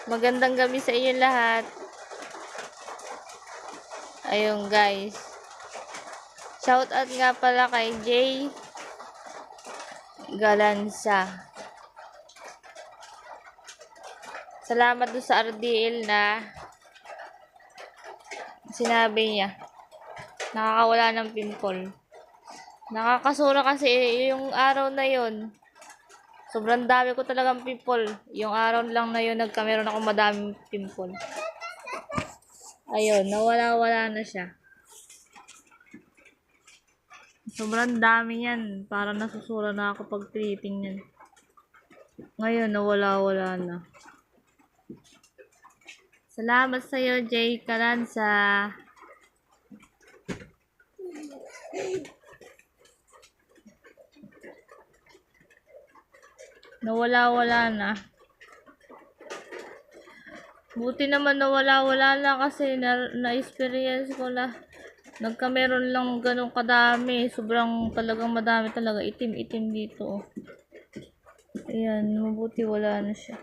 Magandang gabi sa inyo lahat. Ayun guys. Shout out nga pala kay Jay Galanza. Salamat doon sa RDL na sinabi niya. Nakakawala ng pimple. Nakakasura kasi yung araw na yon. Sobrang dami ko talagang pimple. Yung araw lang na yun, meron ako madaming pimple. Ayun, nawala-wala na siya. Sobrang dami yan. Parang nasusura na ako pag tinitingnan. Ngayon, nawala-wala na. Salamat sa'yo, Jay Caranza. Nawala-wala na. Buti naman nawala-wala na kasi na-experience ko na nagkameron lang ganun kadami. Sobrang talagang madami talaga. Itim-itim dito. Ayan, mabuti wala na siya.